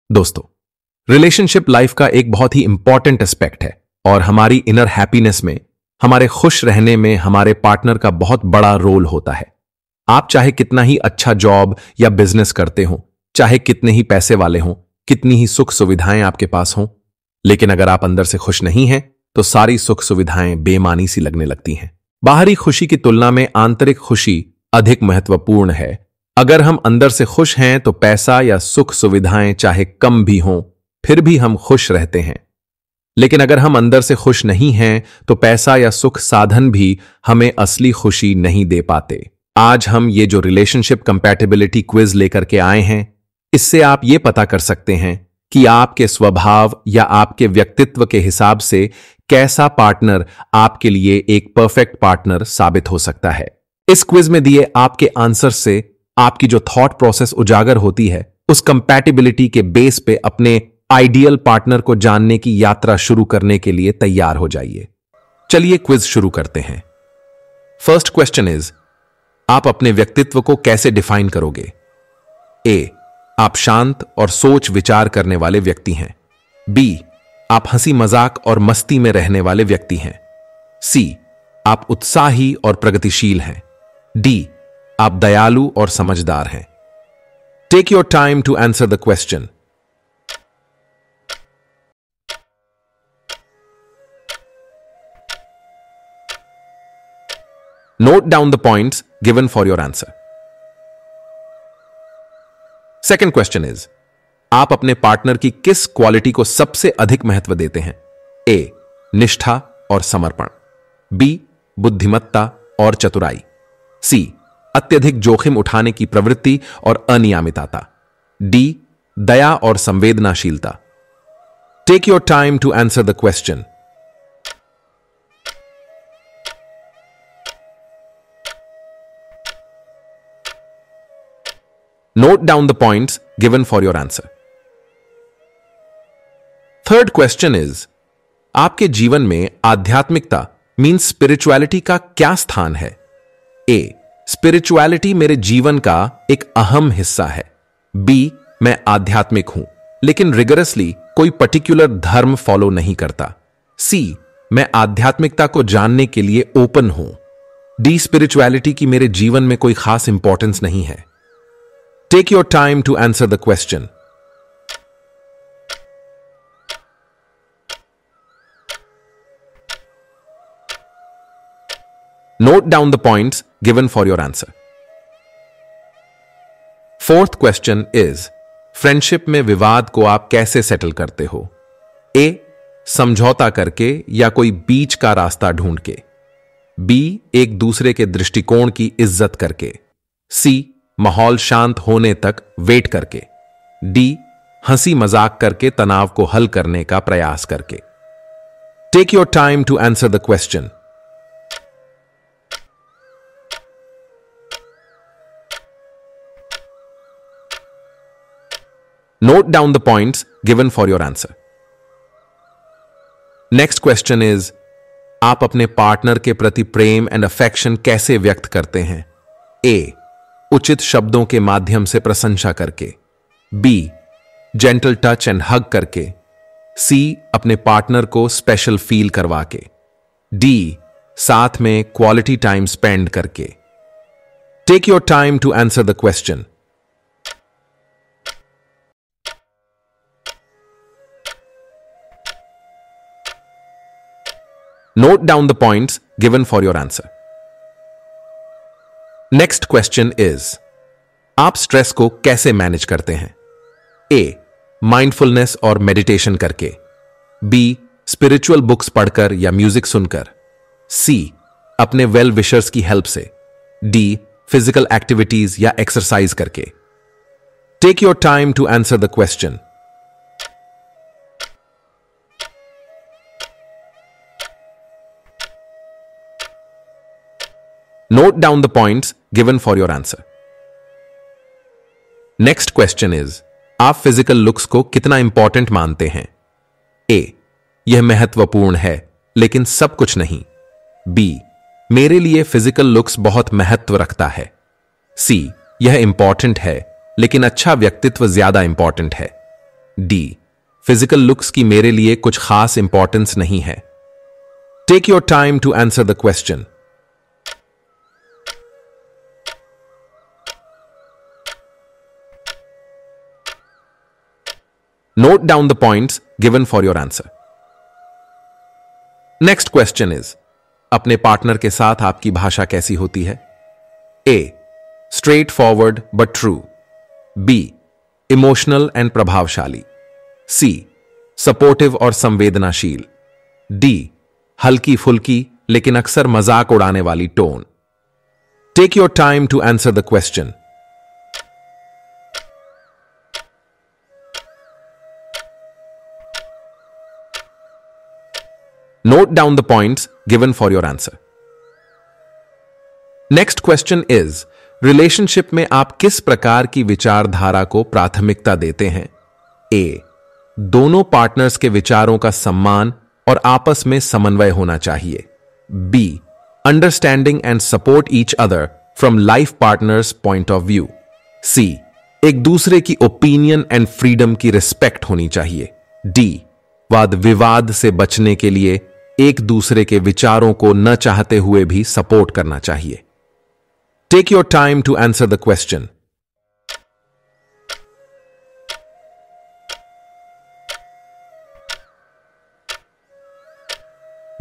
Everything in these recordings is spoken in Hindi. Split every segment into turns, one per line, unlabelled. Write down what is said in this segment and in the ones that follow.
दोस्तों, रिलेशनशिप लाइफ का एक बहुत ही इंपॉर्टेंट एस्पेक्ट है और हमारी इनर हैप्पीनेस में, हमारे खुश रहने में हमारे पार्टनर का बहुत बड़ा रोल होता है। आप चाहे कितना ही अच्छा जॉब या बिजनेस करते हो, चाहे कितने ही पैसे वाले हों, कितनी ही सुख सुविधाएं आपके पास हों, लेकिन अगर आप अंदर से खुश नहीं हैं तो सारी सुख सुविधाएं बेमानी सी लगने लगती हैं। बाहरी खुशी की तुलना में आंतरिक खुशी अधिक महत्वपूर्ण है। अगर हम अंदर से खुश हैं तो पैसा या सुख सुविधाएं चाहे कम भी हों फिर भी हम खुश रहते हैं। लेकिन अगर हम अंदर से खुश नहीं हैं तो पैसा या सुख साधन भी हमें असली खुशी नहीं दे पाते। आज हम ये जो रिलेशनशिप कंपैटिबिलिटी क्विज लेकर के आए हैं, इससे आप ये पता कर सकते हैं कि आपके स्वभाव या आपके व्यक्तित्व के हिसाब से कैसा पार्टनर आपके लिए एक परफेक्ट पार्टनर साबित हो सकता है। इस क्विज में दिए आपके आंसर से आपकी जो थॉट प्रोसेस उजागर होती है, उस कंपैटिबिलिटी के बेस पे अपने आइडियल पार्टनर को जानने की यात्रा शुरू करने के लिए तैयार हो जाइए। चलिए क्विज शुरू करते हैं। फर्स्ट क्वेश्चन इज, आप अपने व्यक्तित्व को कैसे डिफाइन करोगे? ए, आप शांत और सोच विचार करने वाले व्यक्ति हैं। बी, आप हंसी मजाक और मस्ती में रहने वाले व्यक्ति हैं। सी, आप उत्साही और प्रगतिशील हैं। डी, आप दयालु और समझदार हैं। Take your time to answer the question. Note down the points given for your answer. Second question is, आप अपने पार्टनर की किस क्वालिटी को सबसे अधिक महत्व देते हैं? ए, निष्ठा और समर्पण। बी, बुद्धिमत्ता और चतुराई। सी, अत्यधिक जोखिम उठाने की प्रवृत्ति और अनियमितता। डी, दया और संवेदनाशीलता। Take your time to answer the question. Note down the points given for your answer. Third question is, आपके जीवन में आध्यात्मिकता मीन्स स्पिरिचुअलिटी का क्या स्थान है? ए, स्पिरिचुअलिटी मेरे जीवन का एक अहम हिस्सा है। बी, मैं आध्यात्मिक हूं लेकिन रिगरसली कोई पर्टिकुलर धर्म फॉलो नहीं करता। सी, मैं आध्यात्मिकता को जानने के लिए ओपन हूं। डी, स्पिरिचुअलिटी की मेरे जीवन में कोई खास इंपॉर्टेंस नहीं है। Take your time to answer the question. Note down the points given for your answer. Fourth question is, friendship में विवाद को आप कैसे सेटल करते हो? ए, समझौता करके या कोई बीच का रास्ता ढूंढ के। बी, एक दूसरे के दृष्टिकोण की इज्जत करके। सी, माहौल शांत होने तक वेट करके। डी, हंसी मजाक करके तनाव को हल करने का प्रयास करके। Take your time to answer the question. Note down the points given for your answer. Next question is, आप अपने पार्टनर के प्रति प्रेम एंड अफेक्शन कैसे व्यक्त करते हैं? ए, उचित शब्दों के माध्यम से प्रशंसा करके। B, gentle touch and hug करके। सी, अपने पार्टनर को स्पेशल फील करवा के। डी, साथ में क्वालिटी टाइम स्पेंड करके। Take your time to answer the question. Note down the points given for your answer. Next question is, आप स्ट्रेस को कैसे मैनेज करते हैं? ए, माइंडफुलनेस और मेडिटेशन करके। बी, स्पिरिचुअल बुक्स पढ़कर या म्यूजिक सुनकर। सी, अपने वेल विशर्स की हेल्प से। डी, फिजिकल एक्टिविटीज या एक्सरसाइज करके। Take your time to answer the question. Note down the points given for your answer. Next question is, आप फिजिकल लुक्स को कितना इंपॉर्टेंट मानते हैं? ए, यह महत्वपूर्ण है लेकिन सब कुछ नहीं। बी, मेरे लिए फिजिकल लुक्स बहुत महत्व रखता है। सी, यह इंपॉर्टेंट है लेकिन अच्छा व्यक्तित्व ज्यादा इंपॉर्टेंट है। डी, फिजिकल लुक्स की मेरे लिए कुछ खास इंपॉर्टेंस नहीं है। Take your time to answer the question. Note down the points given for your answer. Next question is, अपने पार्टनर के साथ आपकी भाषा कैसी होती है? A. Straightforward but true. B. Emotional and प्रभावशाली. C. Supportive और संवेदनाशील. D. हल्की फुल्की लेकिन अक्सर मजाक उड़ाने वाली tone. Take your time to answer the question. Note down the points given for your answer. Next question is, relationship में आप किस प्रकार की विचारधारा को प्राथमिकता देते हैं? A. दोनों पार्टनर्स के विचारों का सम्मान और आपस में समन्वय होना चाहिए. B. Understanding and support each other from life partners point of view. C. एक दूसरे की ओपिनियन एंड फ्रीडम की रिस्पेक्ट होनी चाहिए. D. वाद विवाद से बचने के लिए एक दूसरे के विचारों को न चाहते हुए भी सपोर्ट करना चाहिए. Take your time to answer the question.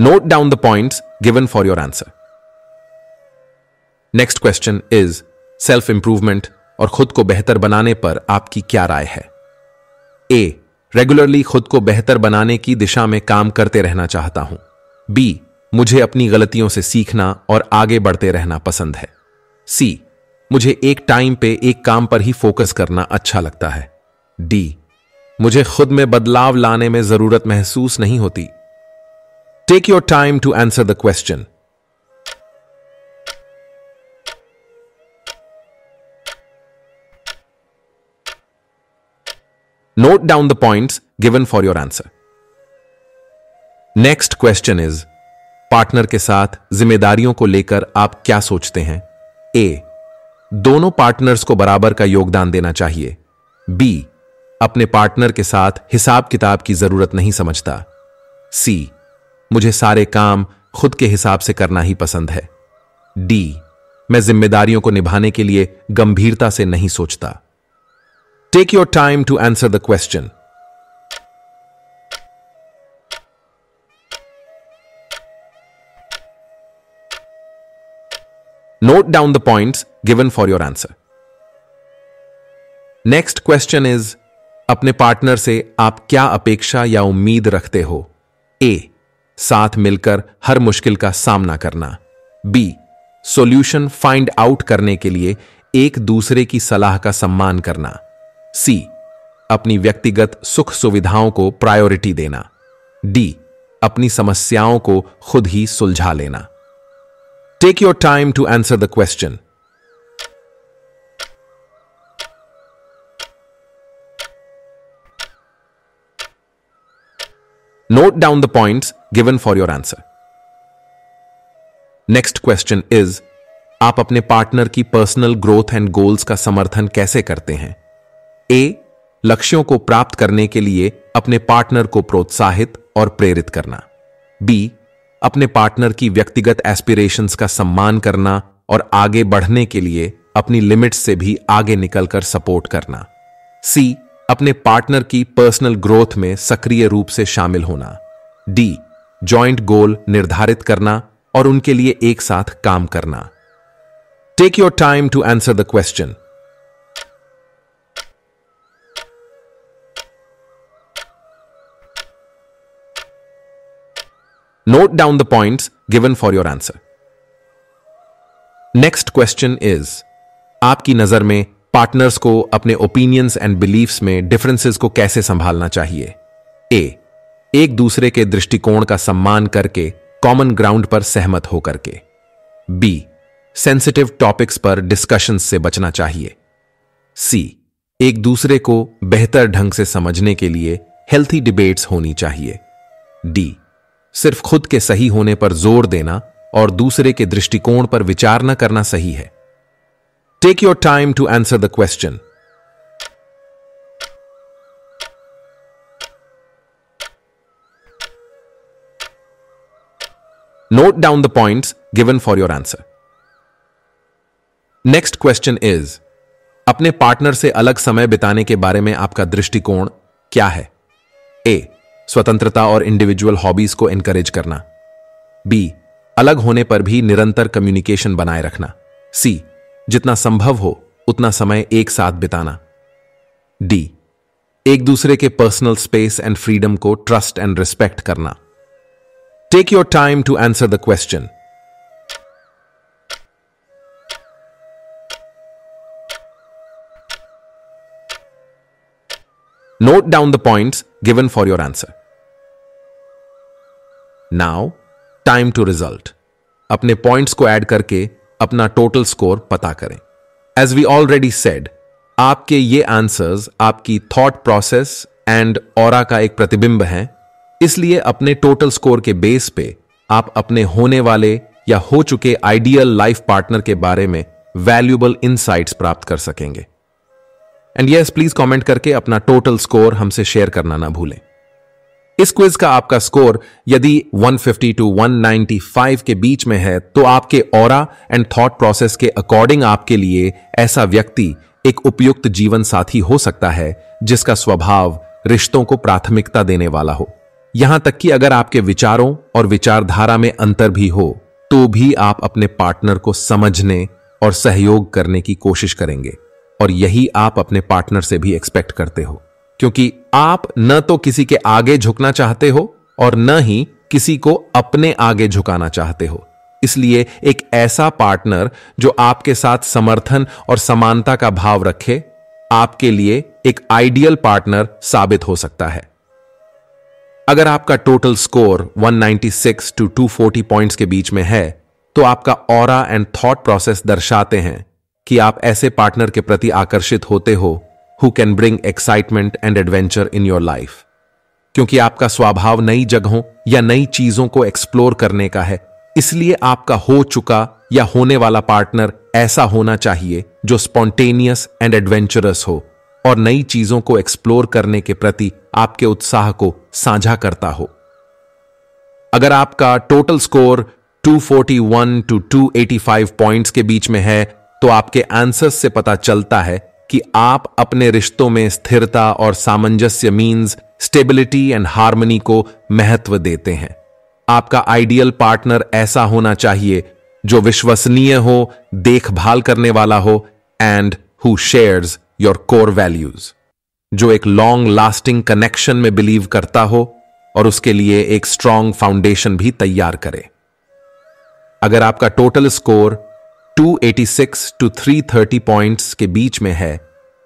Note down the points given for your answer. Next question is, self improvement और खुद को बेहतर बनाने पर आपकी क्या राय है? A. रेगुलरली खुद को बेहतर बनाने की दिशा में काम करते रहना चाहता हूं. B. मुझे अपनी गलतियों से सीखना और आगे बढ़ते रहना पसंद है. C. मुझे एक टाइम पे एक काम पर ही फोकस करना अच्छा लगता है. D. मुझे खुद में बदलाव लाने में जरूरत महसूस नहीं होती. Take your time to answer the question. Note down the points given for your answer. Next question is, partner के साथ जिम्मेदारियों को लेकर आप क्या सोचते हैं? A. दोनों पार्टनर्स को बराबर का योगदान देना चाहिए. B. अपने पार्टनर के साथ हिसाब किताब की जरूरत नहीं समझता. C. मुझे सारे काम खुद के हिसाब से करना ही पसंद है. D. मैं जिम्मेदारियों को निभाने के लिए गंभीरता से नहीं सोचता. Take your time to answer the question. Note down the points given for your answer. Next question is, अपने पार्टनर से आप क्या अपेक्षा या उम्मीद रखते हो? A. साथ मिलकर हर मुश्किल का सामना करना. B. सॉल्यूशन फाइंड आउट करने के लिए एक दूसरे की सलाह का सम्मान करना. C. अपनी व्यक्तिगत सुख सुविधाओं को प्रायोरिटी देना. D. अपनी समस्याओं को खुद ही सुलझा लेना. Take your time to answer the question. Note down the points given for your answer. Next question is, आप अपने पार्टनर की पर्सनल ग्रोथ एंड गोल्स का समर्थन कैसे करते हैं? A. लक्ष्यों को प्राप्त करने के लिए अपने पार्टनर को प्रोत्साहित और प्रेरित करना. B. अपने पार्टनर की व्यक्तिगत एस्पिरेशंस का सम्मान करना और आगे बढ़ने के लिए अपनी लिमिट्स से भी आगे निकलकर सपोर्ट करना. C. अपने पार्टनर की पर्सनल ग्रोथ में सक्रिय रूप से शामिल होना. D. जॉइंट गोल निर्धारित करना और उनके लिए एक साथ काम करना. Take your time to answer the question. Note down the points given for your answer. Next question is, आपकी नजर में पार्टनर्स को अपने ओपिनियंस एंड बिलीफ्स में डिफरेंसेस को कैसे संभालना चाहिए? A. एक दूसरे के दृष्टिकोण का सम्मान करके कॉमन ग्राउंड पर सहमत होकर के. B. सेंसिटिव टॉपिक्स पर डिस्कशंस से बचना चाहिए. C. एक दूसरे को बेहतर ढंग से समझने के लिए हेल्थी डिबेट्स होनी चाहिए. D. सिर्फ खुद के सही होने पर जोर देना और दूसरे के दृष्टिकोण पर विचार न करना सही है. Take your time to answer the question. Note down the points given for your answer. Next question is, अपने पार्टनर से अलग समय बिताने के बारे में आपका दृष्टिकोण क्या है? A. स्वतंत्रता और इंडिविजुअल हॉबीज को एनकरेज करना. B. अलग होने पर भी निरंतर कम्युनिकेशन बनाए रखना. C. जितना संभव हो उतना समय एक साथ बिताना. D. एक दूसरे के पर्सनल स्पेस एंड फ्रीडम को ट्रस्ट एंड रिस्पेक्ट करना. Take your time to answer the question. Note down the points given for your answer. Now, time to result. अपने पॉइंट्स को ऐड करके अपना टोटल स्कोर पता करें. As we already said, आपके ये आंसर्स आपकी थॉट प्रोसेस एंड ऑरा का एक प्रतिबिंब हैं, इसलिए अपने टोटल स्कोर के बेस पे आप अपने होने वाले या हो चुके आइडियल लाइफ पार्टनर के बारे में वैल्यूएबल इनसाइट्स प्राप्त कर सकेंगे. एंड यस, प्लीज कमेंट करके अपना टोटल स्कोर हमसे शेयर करना ना भूलें. इस क्विज का आपका स्कोर यदि 150 to 195 के बीच में है तो आपके ऑरा एंड थॉट प्रोसेस के अकॉर्डिंग आपके लिए ऐसा व्यक्ति एक उपयुक्त जीवन साथी हो सकता है जिसका स्वभाव रिश्तों को प्राथमिकता देने वाला हो. यहां तक कि अगर आपके विचारों और विचारधारा में अंतर भी हो तो भी आप अपने पार्टनर को समझने और सहयोग करने की कोशिश करेंगे. और यही आप अपने पार्टनर से भी एक्सपेक्ट करते हो, क्योंकि आप न तो किसी के आगे झुकना चाहते हो और न ही किसी को अपने आगे झुकाना चाहते हो. इसलिए एक ऐसा पार्टनर जो आपके साथ समर्थन और समानता का भाव रखे आपके लिए एक आइडियल पार्टनर साबित हो सकता है. अगर आपका टोटल स्कोर 196 to 240 पॉइंट्स के बीच में है तो आपका ऑरा एंड थॉट प्रोसेस दर्शाते हैं कि आप ऐसे पार्टनर के प्रति आकर्षित होते हो who can bring excitement and adventure in your life. क्योंकि आपका स्वभाव नई जगहों या नई चीजों को एक्सप्लोर करने का है, इसलिए आपका हो चुका या होने वाला पार्टनर ऐसा होना चाहिए जो स्पॉन्टेनियस एंड एडवेंचरस हो और नई चीजों को एक्सप्लोर करने के प्रति आपके उत्साह को साझा करता हो. अगर आपका टोटल स्कोर 241 to 285 पॉइंट्स के बीच में है तो आपके आंसर्स से पता चलता है कि आप अपने रिश्तों में स्थिरता और सामंजस्य मीन्स स्टेबिलिटी एंड हार्मनी को महत्व देते हैं. आपका आइडियल पार्टनर ऐसा होना चाहिए जो विश्वसनीय हो, देखभाल करने वाला हो and who shares your core values, जो एक लॉन्ग लास्टिंग कनेक्शन में बिलीव करता हो और उसके लिए एक स्ट्रॉन्ग फाउंडेशन भी तैयार करे. अगर आपका टोटल स्कोर 286 to 330 पॉइंट्स के बीच में है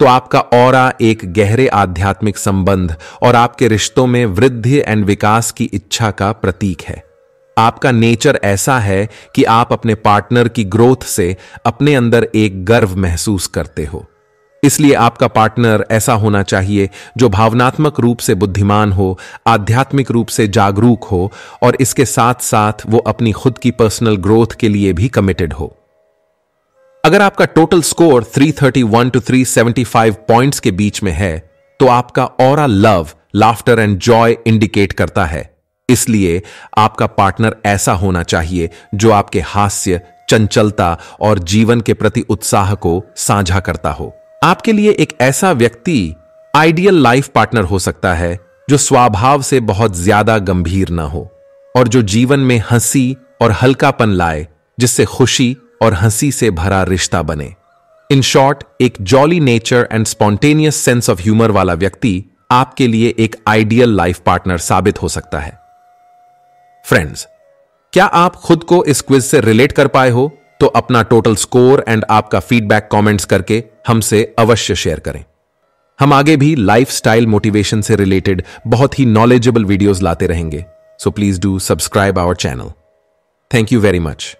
तो आपका ऑरा एक गहरे आध्यात्मिक संबंध और आपके रिश्तों में वृद्धि एंड विकास की इच्छा का प्रतीक है. आपका नेचर ऐसा है कि आप अपने पार्टनर की ग्रोथ से अपने अंदर एक गर्व महसूस करते हो. इसलिए आपका पार्टनर ऐसा होना चाहिए जो भावनात्मक रूप से बुद्धिमान हो, आध्यात्मिक रूप से जागरूक हो और इसके साथ साथ वो अपनी खुद की पर्सनल ग्रोथ के लिए भी कमिटेड हो. अगर आपका टोटल स्कोर 331 to 375 पॉइंट्स के बीच में है तो आपका aura love, laughter and Joy indicate करता है. इसलिए आपका पार्टनर ऐसा होना चाहिए जो आपके हास्य, चंचलता और जीवन के प्रति उत्साह को साझा करता हो. आपके लिए एक ऐसा व्यक्ति आइडियल लाइफ पार्टनर हो सकता है जो स्वभाव से बहुत ज्यादा गंभीर ना हो और जो जीवन में हंसी और हल्कापन लाए, जिससे खुशी और हंसी से भरा रिश्ता बने. इन शॉर्ट, एक jolly nature and spontaneous sense of humour वाला व्यक्ति आपके लिए एक आइडियल लाइफ पार्टनर साबित हो सकता है. फ्रेंड्स, क्या आप खुद को इस क्विज से रिलेट कर पाए हो? तो अपना टोटल स्कोर एंड आपका फीडबैक कमेंट्स करके हमसे अवश्य शेयर करें. हम आगे भी लाइफस्टाइल मोटिवेशन से रिलेटेड बहुत ही नॉलेजेबल वीडियोस लाते रहेंगे. So please do subscribe our channel. Thank you very much.